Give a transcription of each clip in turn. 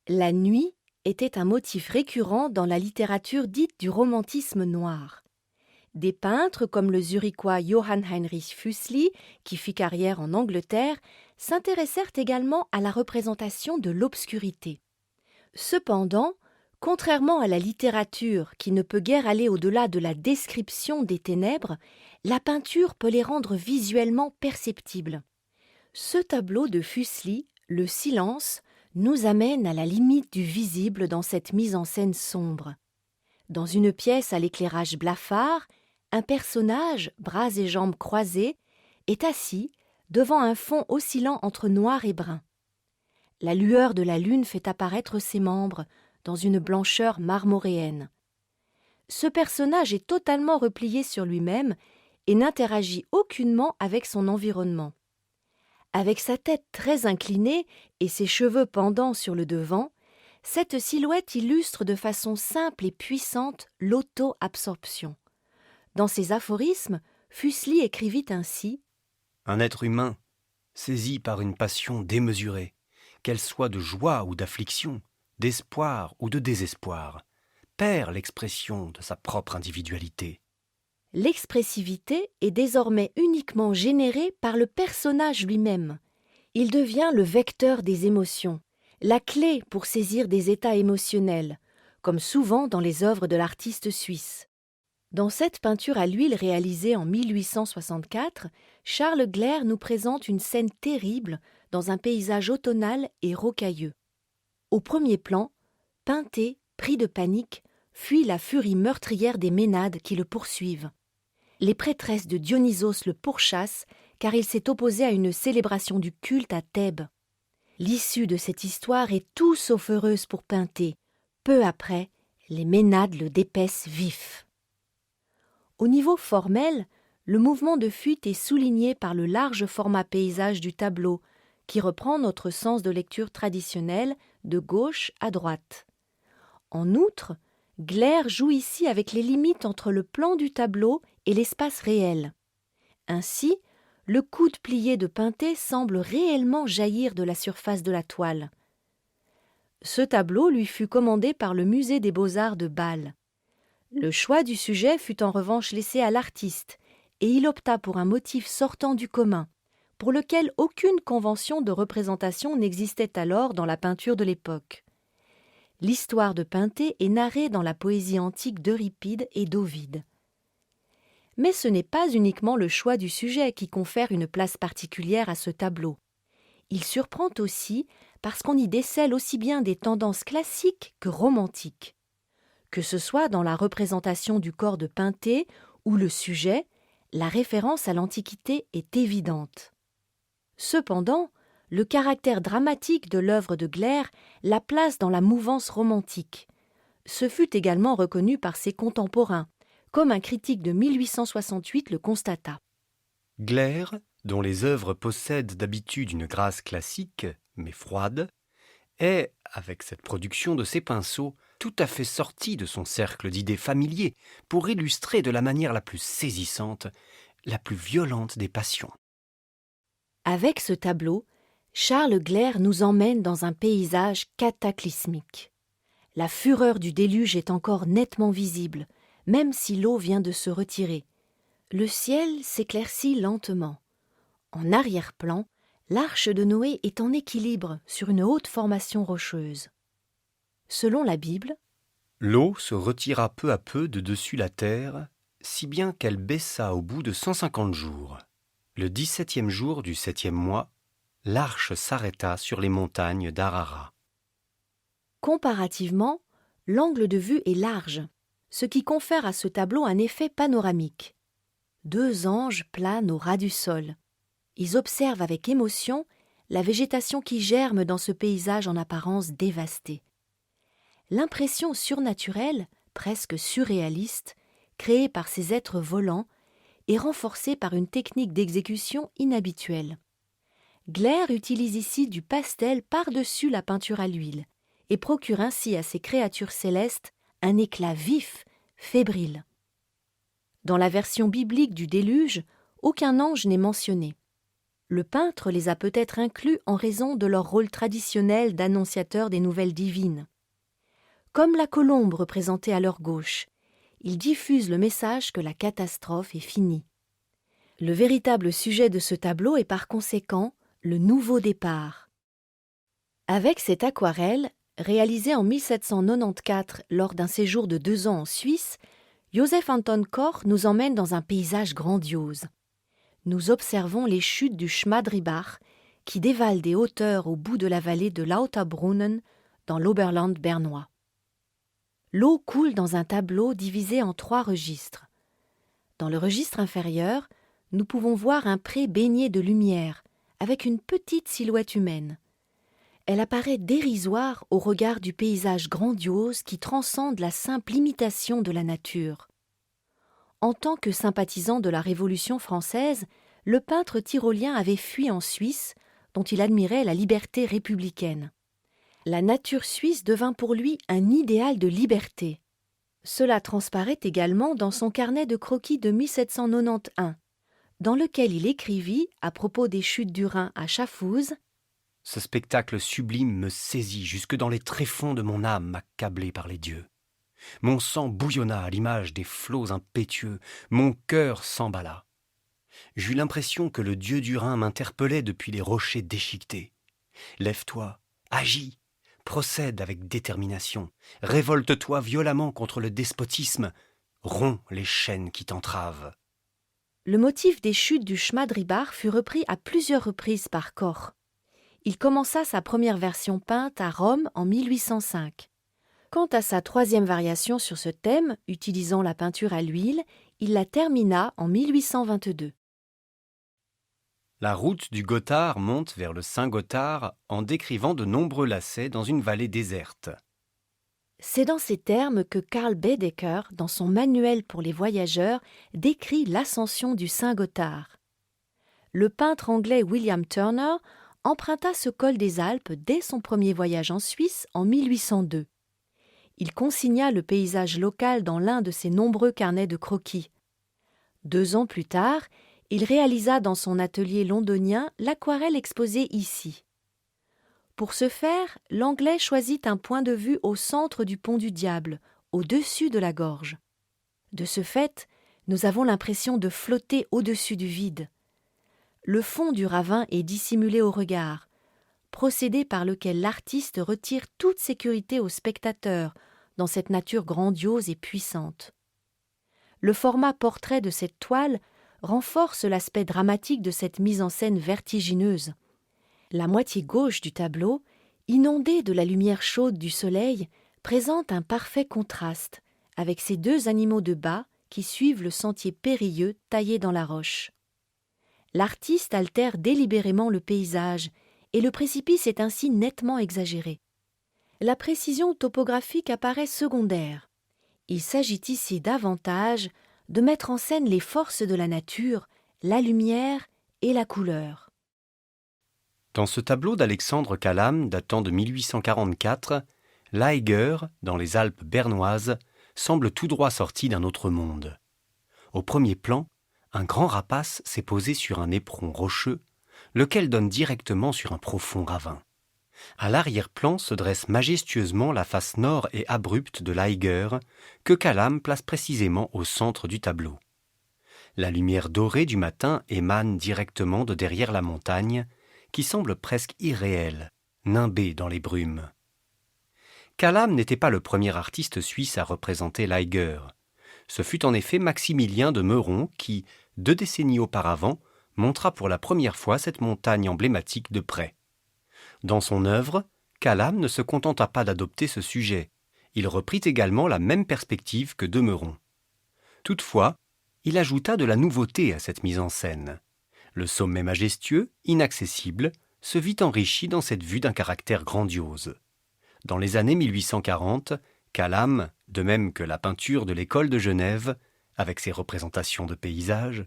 La nuit était un motif récurrent dans la littérature dite du romantisme noir. Des peintres comme le zurichois Johann Heinrich Füssli, qui fit carrière en Angleterre, s'intéressèrent également à la représentation de l'obscurité. Cependant, contrairement à la littérature qui ne peut guère aller au-delà de la description des ténèbres, la peinture peut les rendre visuellement perceptibles. Ce tableau de Füssli, Le silence, nous amène à la limite du visible dans cette mise en scène sombre. Dans une pièce à l'éclairage blafard, un personnage, bras et jambes croisés, est assis devant un fond oscillant entre noir et brun. La lueur de la lune fait apparaître ses membres dans une blancheur marmoréenne. Ce personnage est totalement replié sur lui-même et n'interagit aucunement avec son environnement. Avec sa tête très inclinée et ses cheveux pendant sur le devant, cette silhouette illustre de façon simple et puissante l'auto-absorption. Dans ses aphorismes, Füssli écrivit ainsi « Un être humain, saisi par une passion démesurée, qu'elle soit de joie ou d'affliction, d'espoir ou de désespoir, perd l'expression de sa propre individualité. » L'expressivité est désormais uniquement générée par le personnage lui-même. Il devient le vecteur des émotions, la clé pour saisir des états émotionnels, comme souvent dans les œuvres de l'artiste suisse. Dans cette peinture à l'huile réalisée en 1864, Charles Gleyre nous présente une scène terrible dans un paysage automnal et rocailleux. Au premier plan, Pinté, pris de panique, fuit la furie meurtrière des Ménades qui le poursuivent. Les prêtresses de Dionysos le pourchassent car il s'est opposé à une célébration du culte à Thèbes. L'issue de cette histoire est tout sauf heureuse pour Pinté. Peu après, les Ménades le dépècent vif. Au niveau formel, le mouvement de fuite est souligné par le large format paysage du tableau, qui reprend notre sens de lecture traditionnel de gauche à droite. En outre, Gleyre joue ici avec les limites entre le plan du tableau et l'espace réel. Ainsi, le coude plié de Pinté semble réellement jaillir de la surface de la toile. Ce tableau lui fut commandé par le Musée des Beaux-Arts de Bâle. Le choix du sujet fut en revanche laissé à l'artiste, et il opta pour un motif sortant du commun, pour lequel aucune convention de représentation n'existait alors dans la peinture de l'époque. L'histoire de Pinté est narrée dans la poésie antique d'Euripide et d'Ovide. Mais ce n'est pas uniquement le choix du sujet qui confère une place particulière à ce tableau. Il surprend aussi parce qu'on y décèle aussi bien des tendances classiques que romantiques. Que ce soit dans la représentation du corps de Pinté ou le sujet, la référence à l'Antiquité est évidente. Cependant, le caractère dramatique de l'œuvre de Gleyre la place dans la mouvance romantique. Ce fut également reconnu par ses contemporains, comme un critique de 1868 le constata. Gleyre, dont les œuvres possèdent d'habitude une grâce classique, mais froide, est, avec cette production de ses pinceaux, tout à fait sorti de son cercle d'idées familiers pour illustrer de la manière la plus saisissante, la plus violente des passions. Avec ce tableau, Charles Gleyre nous emmène dans un paysage cataclysmique. La fureur du déluge est encore nettement visible, même si l'eau vient de se retirer. Le ciel s'éclaircit lentement. En arrière-plan, l'arche de Noé est en équilibre sur une haute formation rocheuse. Selon la Bible, l'eau se retira peu à peu de dessus la terre, si bien qu'elle baissa au bout de 150 jours. Le 17e jour du 7e mois, l'arche s'arrêta sur les montagnes d'Ararat. Comparativement, l'angle de vue est large, ce qui confère à ce tableau un effet panoramique. Deux anges planent au ras du sol. Ils observent avec émotion la végétation qui germe dans ce paysage en apparence dévasté. L'impression surnaturelle, presque surréaliste, créée par ces êtres volants, est renforcée par une technique d'exécution inhabituelle. Gleyre utilise ici du pastel par-dessus la peinture à l'huile et procure ainsi à ces créatures célestes un éclat vif, fébrile. Dans la version biblique du déluge, aucun ange n'est mentionné. Le peintre les a peut-être inclus en raison de leur rôle traditionnel d'annonciateur des nouvelles divines. Comme la colombe représentée à leur gauche, ils diffusent le message que la catastrophe est finie. Le véritable sujet de ce tableau est par conséquent le nouveau départ. Avec cette aquarelle, réalisée en 1794 lors d'un séjour de 2 ans en Suisse, Joseph Anton Koch nous emmène dans un paysage grandiose. Nous observons les chutes du Schmadribach qui dévalent des hauteurs au bout de la vallée de Lauterbrunnen dans l'Oberland bernois. L'eau coule dans un tableau divisé en 3 registres. Dans le registre inférieur, nous pouvons voir un pré baigné de lumière, avec une petite silhouette humaine. Elle apparaît dérisoire au regard du paysage grandiose qui transcende la simple imitation de la nature. En tant que sympathisant de la Révolution française, le peintre tyrolien avait fui en Suisse, dont il admirait la liberté républicaine. La nature suisse devint pour lui un idéal de liberté. Cela transparaît également dans son carnet de croquis de 1791, dans lequel il écrivit, à propos des chutes du Rhin à Schaffhouse, « Ce spectacle sublime me saisit jusque dans les tréfonds de mon âme accablée par les dieux. Mon sang bouillonna à l'image des flots impétueux, mon cœur s'emballa. J'eus l'impression que le dieu du Rhin m'interpellait depuis les rochers déchiquetés. Lève-toi, agis, procède avec détermination, révolte-toi violemment contre le despotisme, romps les chaînes qui t'entravent. » Le motif des chutes du Schmadribach fut repris à plusieurs reprises par Koch. Il commença sa première version peinte à Rome en 1805. Quant à sa 3e variation sur ce thème, utilisant la peinture à l'huile, il la termina en 1822. La route du Gothard monte vers le Saint-Gothard en décrivant de nombreux lacets dans une vallée déserte. C'est dans ces termes que Carl Baedeker, dans son manuel pour les voyageurs, décrit l'ascension du Saint-Gothard. Le peintre anglais William Turner emprunta ce col des Alpes dès son premier voyage en Suisse en 1802. Il consigna le paysage local dans l'un de ses nombreux carnets de croquis. 2 ans plus tard, il réalisa dans son atelier londonien l'aquarelle exposée ici. Pour ce faire, l'Anglais choisit un point de vue au centre du pont du Diable, au-dessus de la gorge. De ce fait, nous avons l'impression de flotter au-dessus du vide. Le fond du ravin est dissimulé au regard, procédé par lequel l'artiste retire toute sécurité au spectateur dans cette nature grandiose et puissante. Le format portrait de cette toile renforce l'aspect dramatique de cette mise en scène vertigineuse. La moitié gauche du tableau, inondée de la lumière chaude du soleil, présente un parfait contraste avec ces 2 animaux de bas qui suivent le sentier périlleux taillé dans la roche. L'artiste altère délibérément le paysage et le précipice est ainsi nettement exagéré. La précision topographique apparaît secondaire. Il s'agit ici davantage de mettre en scène les forces de la nature, la lumière et la couleur. Dans ce tableau d'Alexandre Calame datant de 1844, l'Eiger, dans les Alpes bernoises, semble tout droit sorti d'un autre monde. Au premier plan, un grand rapace s'est posé sur un éperon rocheux, lequel donne directement sur un profond ravin. À l'arrière-plan se dresse majestueusement la face nord et abrupte de l'Eiger, que Calame place précisément au centre du tableau. La lumière dorée du matin émane directement de derrière la montagne, qui semble presque irréelle, nimbée dans les brumes. Calame n'était pas le premier artiste suisse à représenter l'Eiger. Ce fut en effet Maximilien de Meuron qui, 2 décennies auparavant, montra pour la première fois cette montagne emblématique de près. Dans son œuvre, Calame ne se contenta pas d'adopter ce sujet. Il reprit également la même perspective que de Meuron. Toutefois, il ajouta de la nouveauté à cette mise en scène. Le sommet majestueux, inaccessible, se vit enrichi dans cette vue d'un caractère grandiose. Dans les années 1840, Calame, de même que la peinture de l'école de Genève, avec ses représentations de paysages,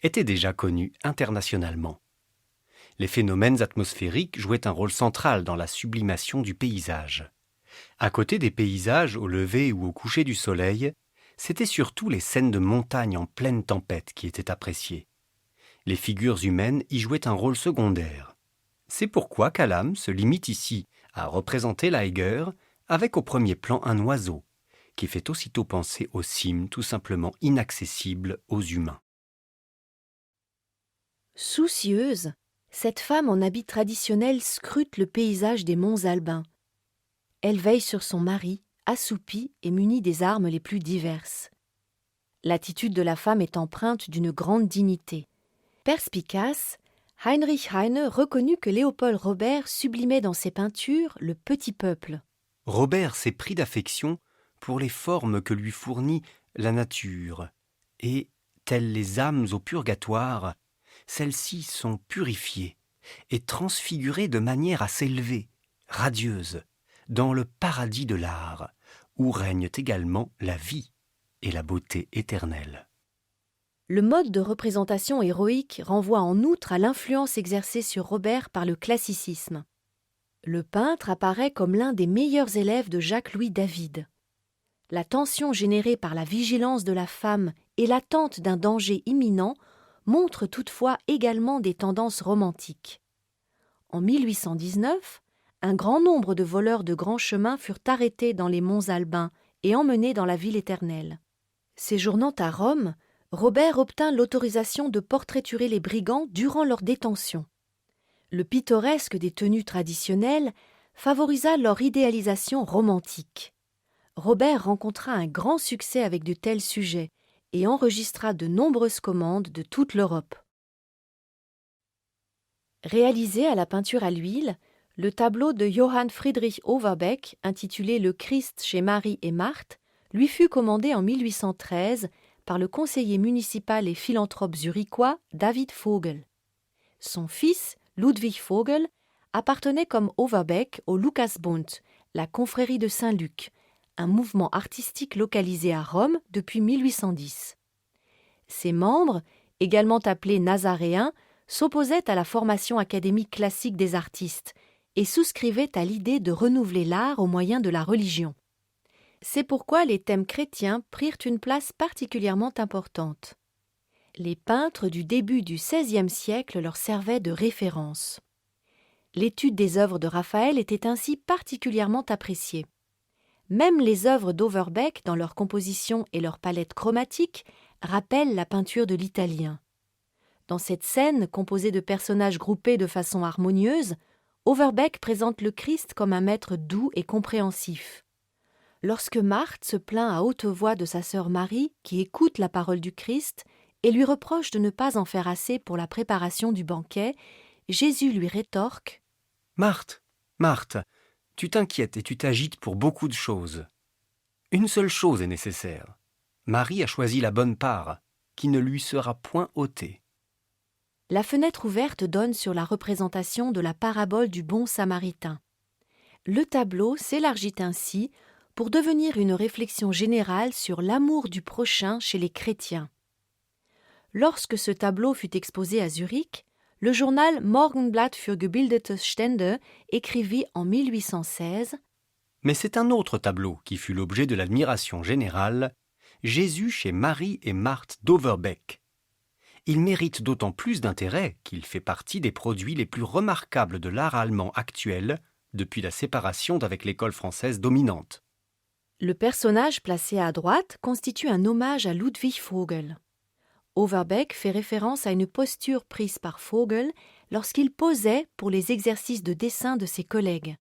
était déjà connu internationalement. Les phénomènes atmosphériques jouaient un rôle central dans la sublimation du paysage. À côté des paysages au lever ou au coucher du soleil, c'étaient surtout les scènes de montagne en pleine tempête qui étaient appréciées. Les figures humaines y jouaient un rôle secondaire. C'est pourquoi Callam se limite ici à représenter l'Eiger avec au premier plan un oiseau, qui fait aussitôt penser aux cimes tout simplement inaccessibles aux humains. Soucieuse, cette femme en habit traditionnel scrute le paysage des monts Albins. Elle veille sur son mari, assoupie et munie des armes les plus diverses. L'attitude de la femme est empreinte d'une grande dignité. Perspicace, Heinrich Heine reconnut que Léopold Robert sublimait dans ses peintures le petit peuple. Robert s'est pris d'affection pour les formes que lui fournit la nature, et, telles les âmes au purgatoire, celles-ci sont purifiées et transfigurées de manière à s'élever, radieuses, dans le paradis de l'art, où règnent également la vie et la beauté éternelle. Le mode de représentation héroïque renvoie en outre à l'influence exercée sur Robert par le classicisme. Le peintre apparaît comme l'un des meilleurs élèves de Jacques-Louis David. La tension générée par la vigilance de la femme et l'attente d'un danger imminent montrent toutefois également des tendances romantiques. En 1819, un grand nombre de voleurs de grands chemins furent arrêtés dans les monts Albins et emmenés dans la ville éternelle. Séjournant à Rome, Robert obtint l'autorisation de portraiturer les brigands durant leur détention. Le pittoresque des tenues traditionnelles favorisa leur idéalisation romantique. Robert rencontra un grand succès avec de tels sujets et enregistra de nombreuses commandes de toute l'Europe. Réalisé à la peinture à l'huile, le tableau de Johann Friedrich Overbeck, intitulé Le Christ chez Marie et Marthe, lui fut commandé en 1813 par le conseiller municipal et philanthrope zurichois David Vogel. Son fils, Ludwig Vogel, appartenait comme Overbeck au Lukasbund, la confrérie de Saint-Luc, un mouvement artistique localisé à Rome depuis 1810. Ses membres, également appelés nazaréens, s'opposaient à la formation académique classique des artistes et souscrivaient à l'idée de renouveler l'art au moyen de la religion. C'est pourquoi les thèmes chrétiens prirent une place particulièrement importante. Les peintres du début du XVIe siècle leur servaient de référence. L'étude des œuvres de Raphaël était ainsi particulièrement appréciée. Même les œuvres d'Overbeck, dans leur composition et leur palette chromatique, rappellent la peinture de l'Italien. Dans cette scène, composée de personnages groupés de façon harmonieuse, Overbeck présente le Christ comme un maître doux et compréhensif. Lorsque Marthe se plaint à haute voix de sa sœur Marie, qui écoute la parole du Christ, et lui reproche de ne pas en faire assez pour la préparation du banquet, Jésus lui rétorque « Marthe, Marthe, tu t'inquiètes et tu t'agites pour beaucoup de choses. Une seule chose est nécessaire. Marie a choisi la bonne part, qui ne lui sera point ôtée. » La fenêtre ouverte donne sur la représentation de la parabole du bon samaritain. Le tableau s'élargit ainsi pour devenir une réflexion générale sur l'amour du prochain chez les chrétiens. Lorsque ce tableau fut exposé à Zurich, le journal Morgenblatt für gebildete Stände écrivit en 1816 « Mais c'est un autre tableau qui fut l'objet de l'admiration générale, Jésus chez Marie et Marthe d'Overbeck. Il mérite d'autant plus d'intérêt qu'il fait partie des produits les plus remarquables de l'art allemand actuel depuis la séparation d'avec l'école française dominante. » Le personnage placé à droite constitue un hommage à Ludwig Vogel. Overbeck fait référence à une posture prise par Vogel lorsqu'il posait pour les exercices de dessin de ses collègues.